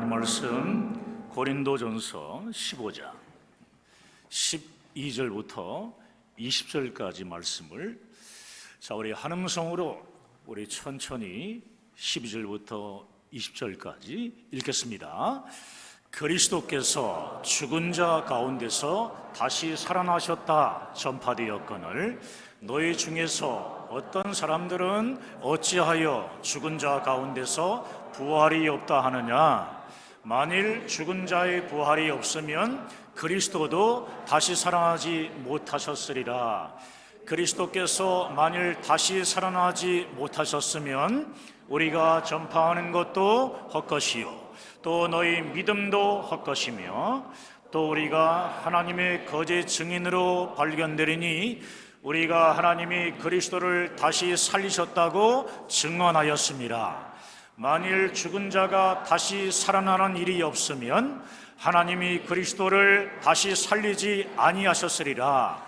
하나님 말씀 고린도전서 15장 12절부터 20절까지 말씀을 우리 한음성으로 우리 천천히 12절부터 20절까지 읽겠습니다. 그리스도께서 죽은 자 가운데서 다시 살아나셨다 전파되었거늘 너희 중에서 어떤 사람들은 어찌하여 죽은 자 가운데서 부활이 없다 하느냐? 만일 죽은 자의 부활이 없으면 그리스도도 다시 살아나지 못하셨으리라. 그리스도께서 만일 다시 살아나지 못하셨으면 우리가 전파하는 것도 헛것이요 또 너희 믿음도 헛것이며 또 우리가 하나님의 거짓 증인으로 발견되리니 우리가 하나님이 그리스도를 다시 살리셨다고 증언하였습니다. 만일 죽은 자가 다시 살아나는 일이 없으면 하나님이 그리스도를 다시 살리지 아니하셨으리라.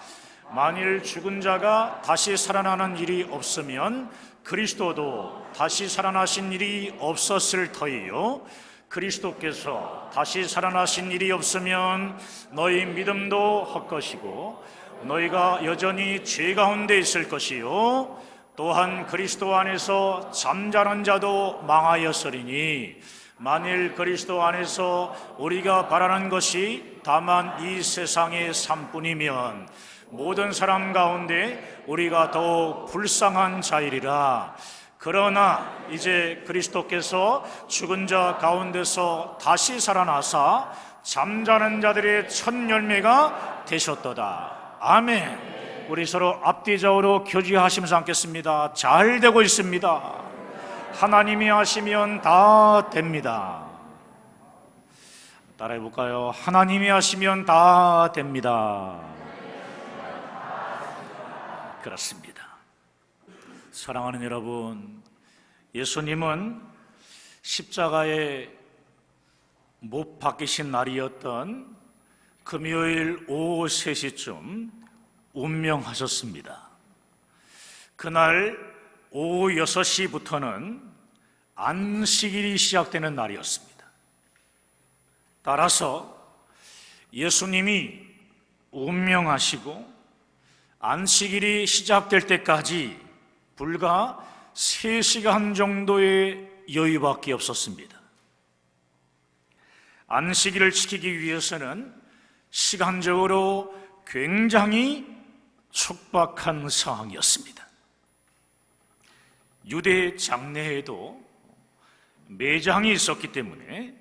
만일 죽은 자가 다시 살아나는 일이 없으면 그리스도도 다시 살아나신 일이 없었을 터이요 그리스도께서 다시 살아나신 일이 없으면 너희 믿음도 헛것이고 너희가 여전히 죄 가운데 있을 것이요 또한 그리스도 안에서 잠자는 자도 망하였으리니 만일 그리스도 안에서 우리가 바라는 것이 다만 이 세상의 삶뿐이면 모든 사람 가운데 우리가 더욱 불쌍한 자이리라. 그러나 이제 그리스도께서 죽은 자 가운데서 다시 살아나사 잠자는 자들의 첫 열매가 되셨도다. 아멘. 우리 서로 앞뒤좌우로 교제하시면서 앉겠습니다. 잘 되고 있습니다. 하나님이 하시면 다 됩니다. 따라해 볼까요? 하나님이 하시면 다 됩니다. 그렇습니다. 사랑하는 여러분, 예수님은 십자가에 못 박히신 날이었던 금요일 오후 3시쯤 운명하셨습니다. 그날 오후 6시부터는 안식일이 시작되는 날이었습니다. 따라서 예수님이 운명하시고 안식일이 시작될 때까지 불과 3시간 정도의 여유밖에 없었습니다. 안식일을 지키기 위해서는 시간적으로 굉장히 촉박한 상황이었습니다. 유대 장내에도 매장이 있었기 때문에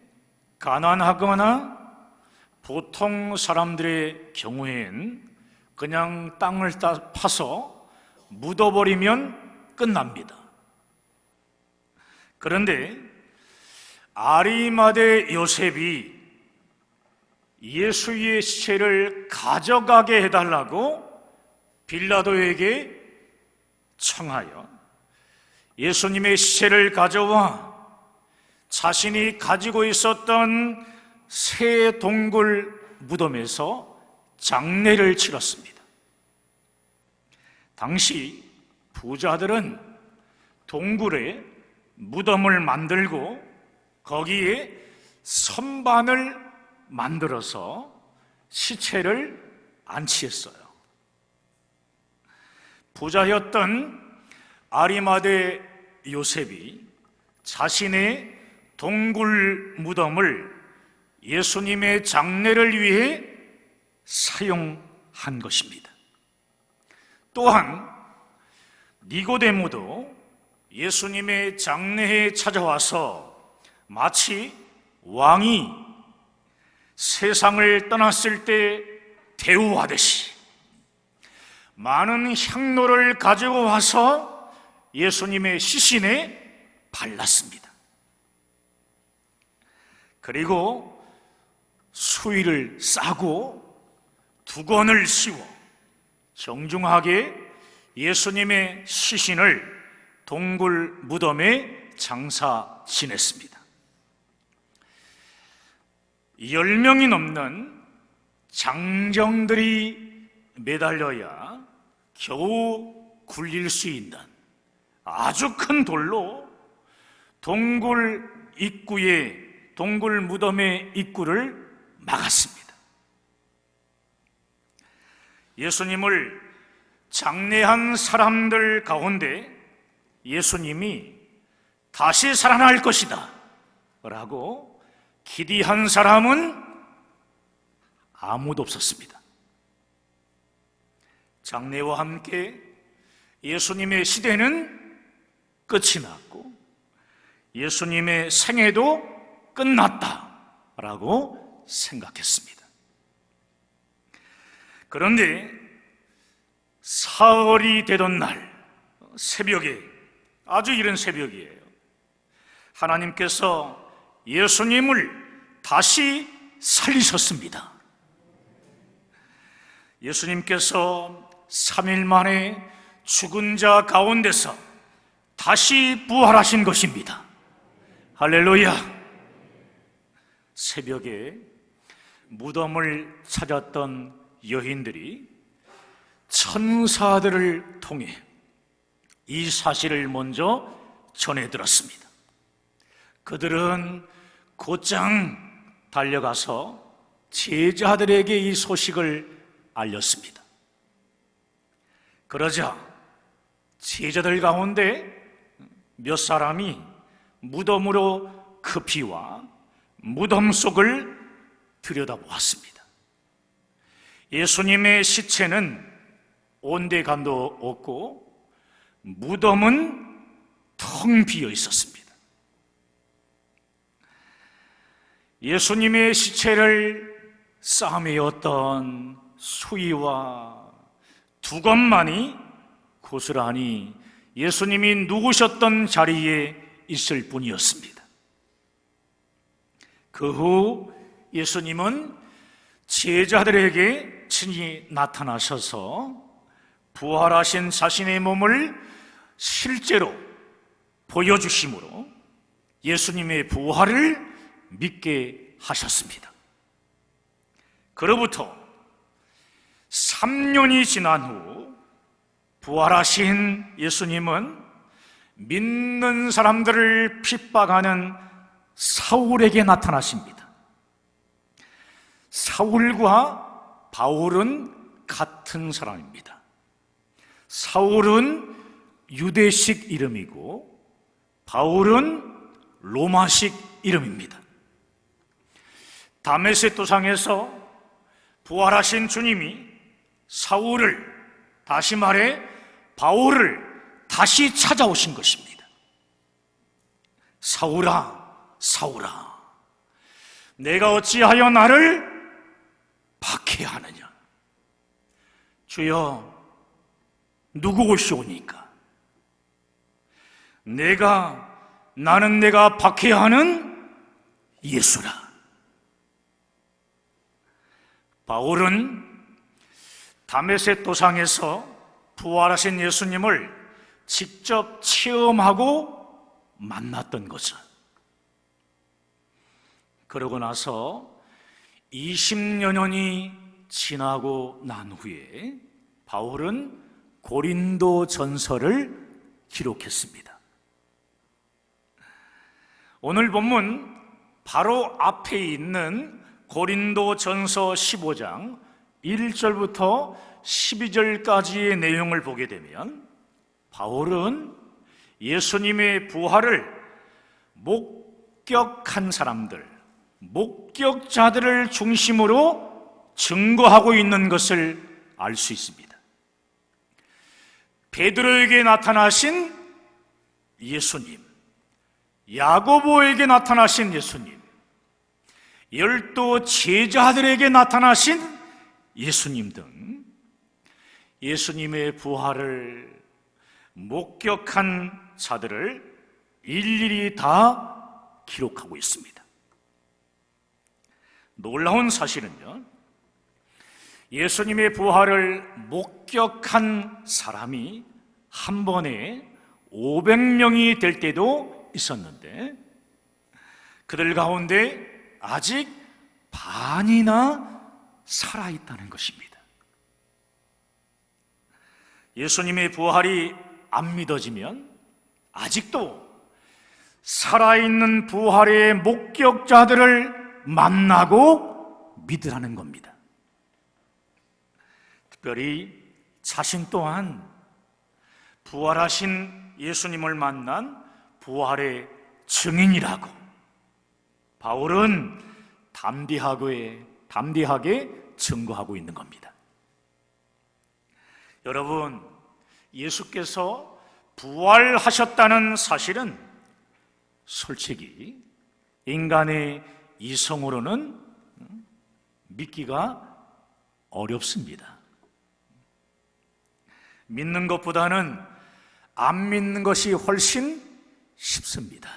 가난하거나 보통 사람들의 경우엔 그냥 땅을 파서 묻어버리면 끝납니다. 그런데 아리마대 요셉이 예수의 시체를 가져가게 해달라고 빌라도에게 청하여 예수님의 시체를 가져와 자신이 가지고 있었던 새 동굴 무덤에서 장례를 치렀습니다. 당시 부자들은 동굴에 무덤을 만들고 거기에 선반을 만들어서 시체를 안치했어요. 부자였던 아리마대 요셉이 자신의 동굴 무덤을 예수님의 장례를 위해 사용한 것입니다. 또한 니고데모도 예수님의 장례에 찾아와서 마치 왕이 세상을 떠났을 때 대우하듯이 많은 향로를 가지고 와서 예수님의 시신에 발랐습니다. 그리고 수의를 싸고 두건을 씌워 정중하게 예수님의 시신을 동굴 무덤에 장사 지냈습니다. 10명이 넘는 장정들이 매달려야 겨우 굴릴 수 있는 아주 큰 돌로 동굴 입구에 동굴 무덤의 입구를 막았습니다. 예수님을 장례한 사람들 가운데 예수님이 다시 살아날 것이다 라고 기대한 사람은 아무도 없었습니다. 장례와 함께 예수님의 시대는 끝이 났고 예수님의 생애도 끝났다라고 생각했습니다. 그런데 사흘이 되던 날 새벽에, 아주 이른 새벽이에요, 하나님께서 예수님을 다시 살리셨습니다. 예수님께서 3일 만에 죽은 자 가운데서 다시 부활하신 것입니다. 할렐루야. 새벽에 무덤을 찾았던 여인들이 천사들을 통해 이 사실을 먼저 전해 들었습니다. 그들은 곧장 달려가서 제자들에게 이 소식을 알렸습니다. 그러자 제자들 가운데 몇 사람이 무덤으로 급히 와 무덤 속을 들여다보았습니다. 예수님의 시체는 온데간도 없고 무덤은 텅 비어 있었습니다. 예수님의 시체를 싸매었던 수의와 두건만이 고스란히 예수님이 누우셨던 자리에 있을 뿐이었습니다. 그 후 예수님은 제자들에게 친히 나타나셔서 부활하신 자신의 몸을 실제로 보여주심으로 예수님의 부활을 믿게 하셨습니다. 그로부터 3년이 지난 후 부활하신 예수님은 믿는 사람들을 핍박하는 사울에게 나타나십니다. 사울과 바울은 같은 사람입니다. 사울은 유대식 이름이고 바울은 로마식 이름입니다. 다메섹 도상에서 부활하신 주님이 사울을, 다시 말해 바울을 다시 찾아오신 것입니다. 사울아, 사울아, 내가 어찌하여 나를 박해하느냐? 주여, 누구 오시오니까? 나는 내가 박해하는 예수라. 바울은 다메섹 도상에서 부활하신 예수님을 직접 체험하고 만났던 것을, 그러고 나서 20여 년이 지나고 난 후에 바울은 고린도 전서를 기록했습니다. 오늘 본문 바로 앞에 있는 고린도 전서 15장 1절부터 12절까지의 내용을 보게 되면 바울은 예수님의 부활을 목격한 사람들, 목격자들을 중심으로 증거하고 있는 것을 알 수 있습니다. 베드로에게 나타나신 예수님, 야고보에게 나타나신 예수님, 12 제자들에게 나타나신 예수님 등 예수님의 부활을 목격한 자들을 일일이 다 기록하고 있습니다. 놀라운 사실은요, 예수님의 부활을 목격한 사람이 한 번에 500명이 될 때도 있었는데 그들 가운데 아직 반이나 살아있다는 것입니다. 예수님의 부활이 안 믿어지면 아직도 살아있는 부활의 목격자들을 만나고 믿으라는 겁니다. 특별히 자신 또한 부활하신 예수님을 만난 부활의 증인이라고 바울은 담대하게 증거하고 있는 겁니다. 여러분, 예수께서 부활하셨다는 사실은 솔직히 인간의 이성으로는 믿기가 어렵습니다. 믿는 것보다는 안 믿는 것이 훨씬 쉽습니다.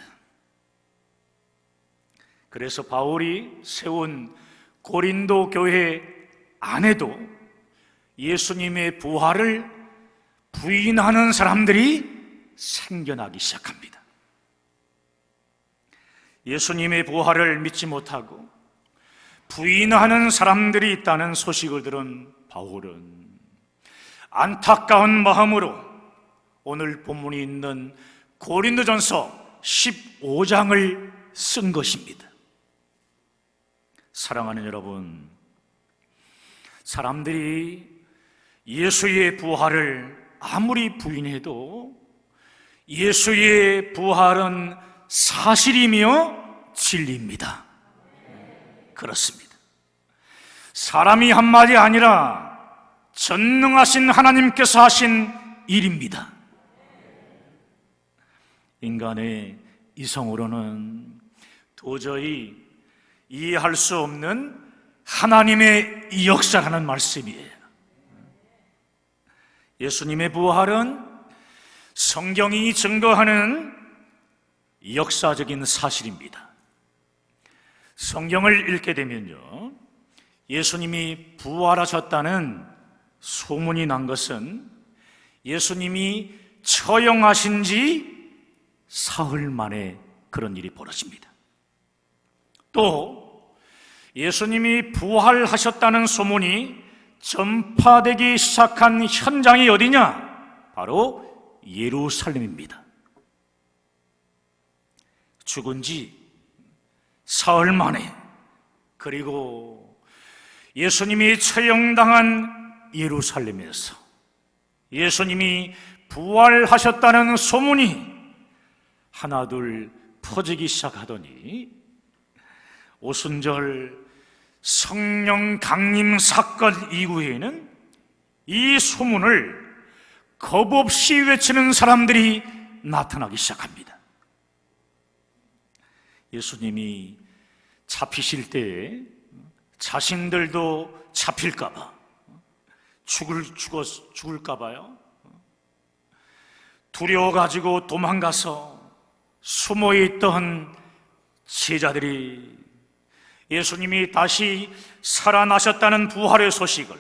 그래서 바울이 세운 고린도 교회 안에도 예수님의 부활을 부인하는 사람들이 생겨나기 시작합니다. 예수님의 부활을 믿지 못하고 부인하는 사람들이 있다는 소식을 들은 바울은 안타까운 마음으로 오늘 본문이 있는 고린도전서 15장을 쓴 것입니다. 사랑하는 여러분, 사람들이 예수의 부활을 아무리 부인해도 예수의 부활은 사실이며 진리입니다. 그렇습니다. 사람이 한 말이 아니라 전능하신 하나님께서 하신 일입니다. 인간의 이성으로는 도저히 이해할 수 없는 하나님의 역사라는 말씀이에요. 예수님의 부활은 성경이 증거하는 역사적인 사실입니다. 성경을 읽게 되면요, 예수님이 부활하셨다는 소문이 난 것은 예수님이 처형하신 지 사흘 만에 그런 일이 벌어집니다. 또 예수님이 부활하셨다는 소문이 전파되기 시작한 현장이 어디냐? 바로 예루살렘입니다. 죽은 지 사흘 만에, 그리고 예수님이 처형당한 예루살렘에서 예수님이 부활하셨다는 소문이 하나둘 퍼지기 시작하더니 오순절 성령 강림 사건 이후에는 이 소문을 겁없이 외치는 사람들이 나타나기 시작합니다. 예수님이 잡히실 때에 자신들도 잡힐까봐, 죽을까봐요, 두려워가지고 도망가서 숨어있던 제자들이 예수님이 다시 살아나셨다는 부활의 소식을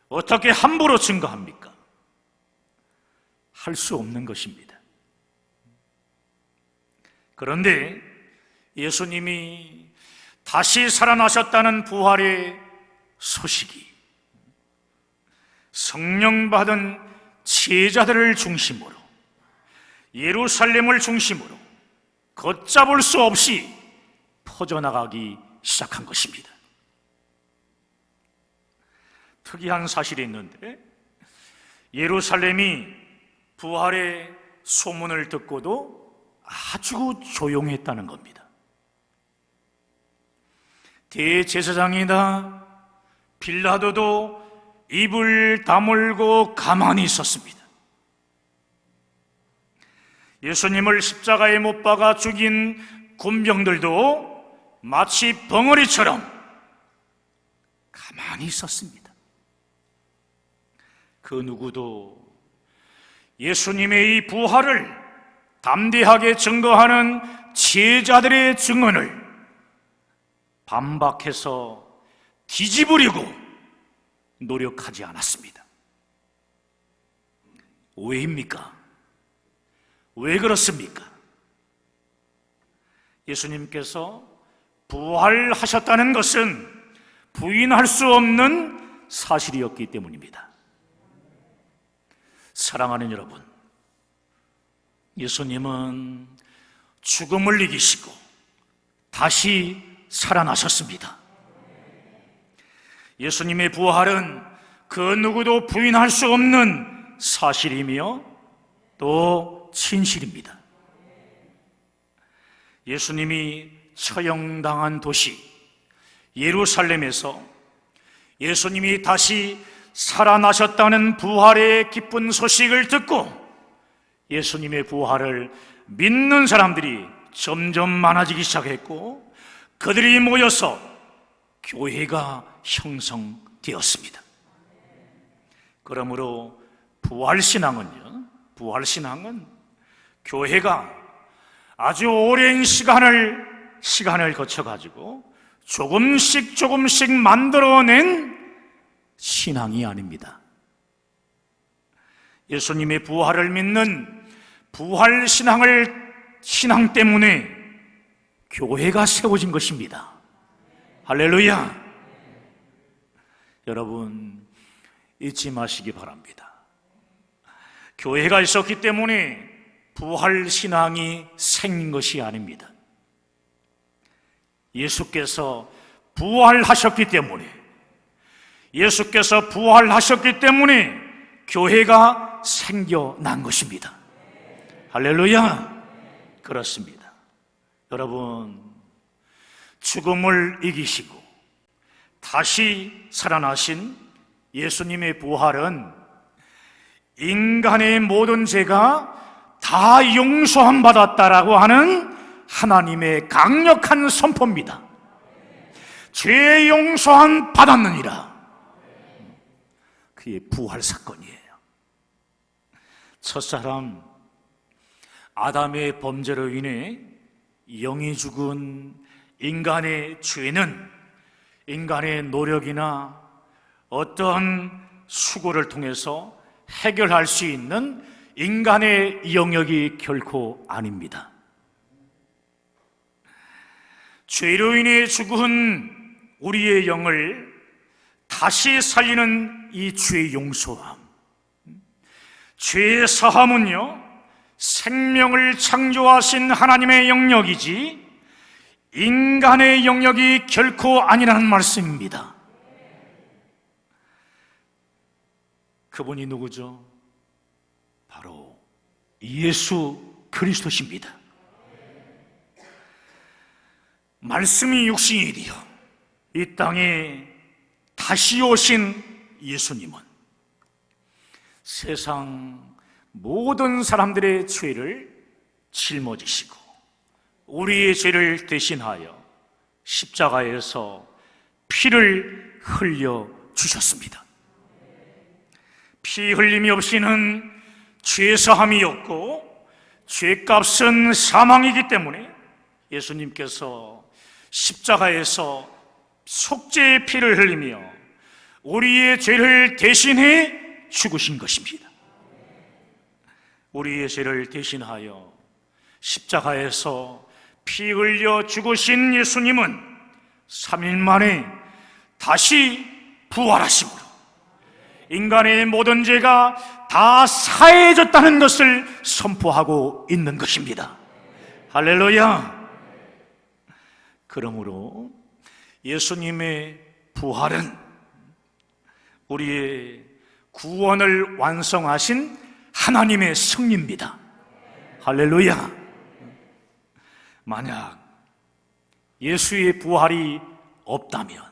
어떻게 함부로 증거합니까? 할 수 없는 것입니다. 그런데 예수님이 다시 살아나셨다는 부활의 소식이 성령 받은 제자들을 중심으로, 예루살렘을 중심으로 걷잡을 수 없이 퍼져나가기 시작한 것입니다. 특이한 사실이 있는데, 예루살렘이 부활의 소문을 듣고도 아주 조용했다는 겁니다. 대제사장이나 빌라도도 입을 다물고 가만히 있었습니다. 예수님을 십자가에 못 박아 죽인 군병들도 마치 벙어리처럼 가만히 있었습니다. 그 누구도 예수님의 이 부활을 담대하게 증거하는 제자들의 증언을 반박해서 뒤집으려고 노력하지 않았습니다. 왜입니까? 왜 그렇습니까? 예수님께서 부활하셨다는 것은 부인할 수 없는 사실이었기 때문입니다. 사랑하는 여러분, 예수님은 죽음을 이기시고 다시 살아나셨습니다. 예수님의 부활은 그 누구도 부인할 수 없는 사실이며 또 진실입니다. 예수님이 처형당한 도시 예루살렘에서 예수님이 다시 살아나셨다는 부활의 기쁜 소식을 듣고 예수님의 부활을 믿는 사람들이 점점 많아지기 시작했고 그들이 모여서 교회가 형성되었습니다. 그러므로 부활신앙은 교회가 아주 오랜 시간을 거쳐가지고 조금씩 만들어낸 신앙이 아닙니다. 예수님의 부활을 믿는 신앙 때문에 교회가 세워진 것입니다. 할렐루야! 여러분, 잊지 마시기 바랍니다. 교회가 있었기 때문에 부활 신앙이 생긴 것이 아닙니다. 예수께서 부활하셨기 때문에 교회가 생겨난 것입니다. 할렐루야! 그렇습니다. 여러분, 죽음을 이기시고 다시 살아나신 예수님의 부활은 인간의 모든 죄가 다 용서함 받았다라고 하는 하나님의 강력한 선포입니다. 죄 용서함 받았느니라. 그게 부활 사건이에요. 첫사람 아담의 범죄로 인해 영이 죽은 인간의 죄는 인간의 노력이나 어떤 수고를 통해서 해결할 수 있는 인간의 영역이 결코 아닙니다. 죄로 인해 죽은 우리의 영을 다시 살리는 이 죄 용서함, 죄 사함은요, 생명을 창조하신 하나님의 영역이지 인간의 영역이 결코 아니라는 말씀입니다. 그분이 누구죠? 바로 예수 그리스도십니다. 말씀이 육신이 되어 이 땅에 다시 오신 예수님은 세상 모든 사람들의 죄를 짊어지시고 우리의 죄를 대신하여 십자가에서 피를 흘려 주셨습니다. 피 흘림이 없이는 죄사함이 없고 죄값은 사망이기 때문에 예수님께서 십자가에서 속죄의 피를 흘리며 우리의 죄를 대신해 죽으신 것입니다. 우리의 죄를 대신하여 십자가에서 피 흘려 죽으신 예수님은 3일 만에 다시 부활하심으로 인간의 모든 죄가 다 사해졌다는 것을 선포하고 있는 것입니다. 할렐루야! 그러므로 예수님의 부활은 우리의 구원을 완성하신 하나님의 승리입니다. 할렐루야! 만약 예수의 부활이 없다면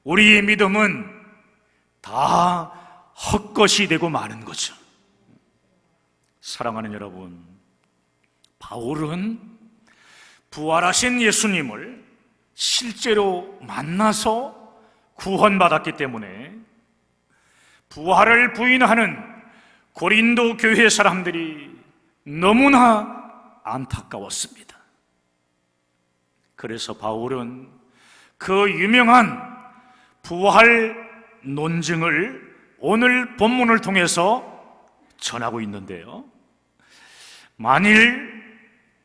우리의 믿음은 다 헛것이 되고 마는 거죠. 사랑하는 여러분, 바울은 부활하신 예수님을 실제로 만나서 구원받았기 때문에 부활을 부인하는 고린도 교회 사람들이 너무나 안타까웠습니다. 그래서 바울은 그 유명한 부활 논증을 오늘 본문을 통해서 전하고 있는데요, 만일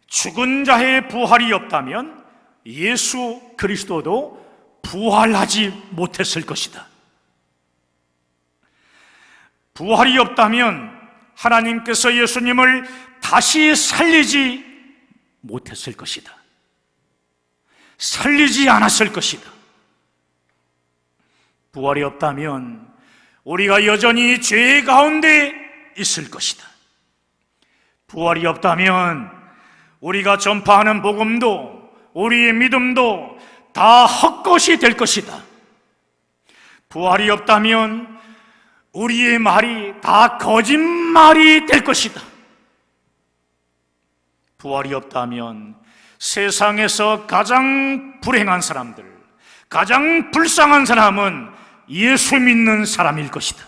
죽은 자의 부활이 없다면 예수 그리스도도 부활하지 못했을 것이다. 부활이 없다면 하나님께서 예수님을 다시 살리지 못했을 것이다. 살리지 않았을 것이다. 부활이 없다면 우리가 여전히 죄 가운데 있을 것이다. 부활이 없다면 우리가 전파하는 복음도 우리의 믿음도 다 헛것이 될 것이다. 부활이 없다면 우리의 말이 다 거짓말이 될 것이다. 부활이 없다면 세상에서 가장 불행한 사람들, 가장 불쌍한 사람은 예수 믿는 사람일 것이다.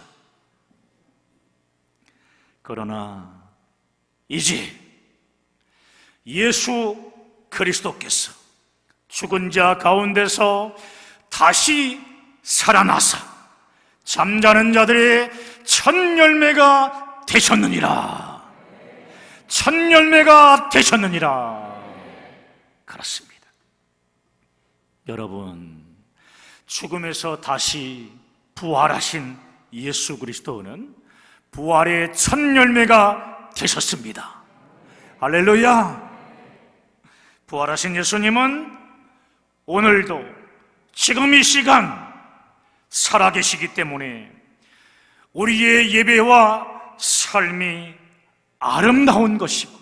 그러나 이제 예수 그리스도께서 죽은 자 가운데서 다시 살아나사 잠자는 자들의 첫 열매가 되셨느니라. 첫 열매가 되셨느니라. 그렇습니다. 여러분, 죽음에서 다시 부활하신 예수 그리스도는 부활의 첫 열매가 되셨습니다. 할렐루야. 부활하신 예수님은 오늘도 지금 이 시간 살아계시기 때문에 우리의 예배와 삶이 아름다운 것이고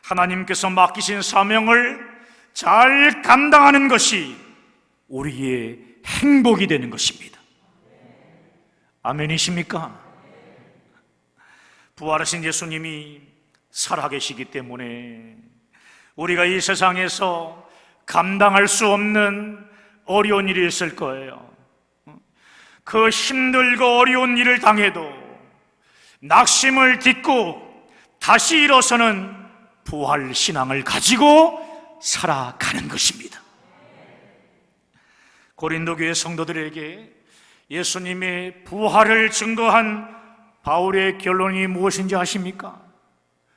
하나님께서 맡기신 사명을 잘 감당하는 것이 우리의 행복이 되는 것입니다. 아멘이십니까? 부활하신 예수님이 살아계시기 때문에 우리가 이 세상에서 감당할 수 없는 어려운 일이 있을 거예요. 그 힘들고 어려운 일을 당해도 낙심을 딛고 다시 일어서는 부활 신앙을 가지고 살아가는 것입니다. 고린도 교회 성도들에게 예수님의 부활을 증거한 바울의 결론이 무엇인지 아십니까?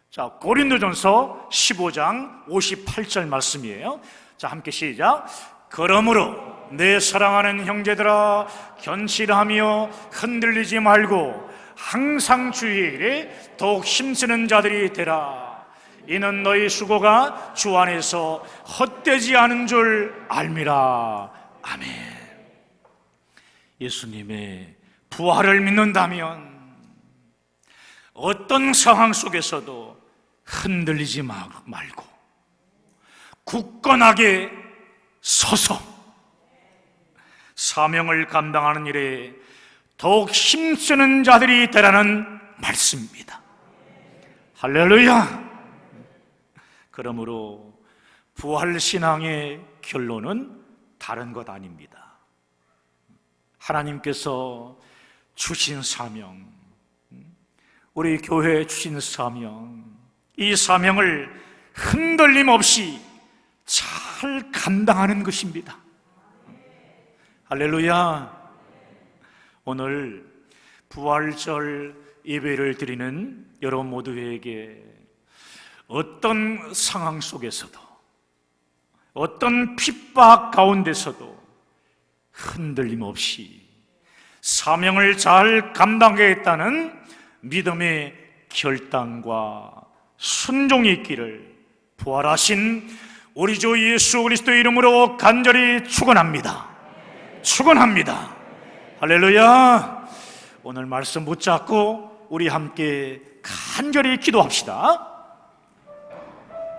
자, 고린도전서 15장 58절 말씀이에요. 자, 함께 시작. 그러므로 내 사랑하는 형제들아, 견실하며 흔들리지 말고 항상 주의 일에 더욱 힘쓰는 자들이 되라. 이는 너희 수고가 주 안에서 헛되지 않은 줄 알미라. 아멘. 예수님의 부활을 믿는다면 어떤 상황 속에서도 흔들리지 말고 굳건하게 서서 사명을 감당하는 일에 더욱 힘쓰는 자들이 되라는 말씀입니다. 할렐루야. 그러므로 부활신앙의 결론은 다른 것 아닙니다. 하나님께서 주신 사명, 우리 교회에 주신 사명, 이 사명을 흔들림 없이 잘 감당하는 것입니다. 할렐루야. 오늘 부활절 예배를 드리는 여러분 모두에게 어떤 상황 속에서도 어떤 핍박 가운데서도 흔들림 없이 사명을 잘 감당하겠다는 믿음의 결단과 순종이 있기를 부활하신 우리 주 예수 그리스도의 이름으로 간절히 축원합니다. 축원합니다. 할렐루야. 오늘 말씀 붙잡고 우리 함께 간절히 기도합시다.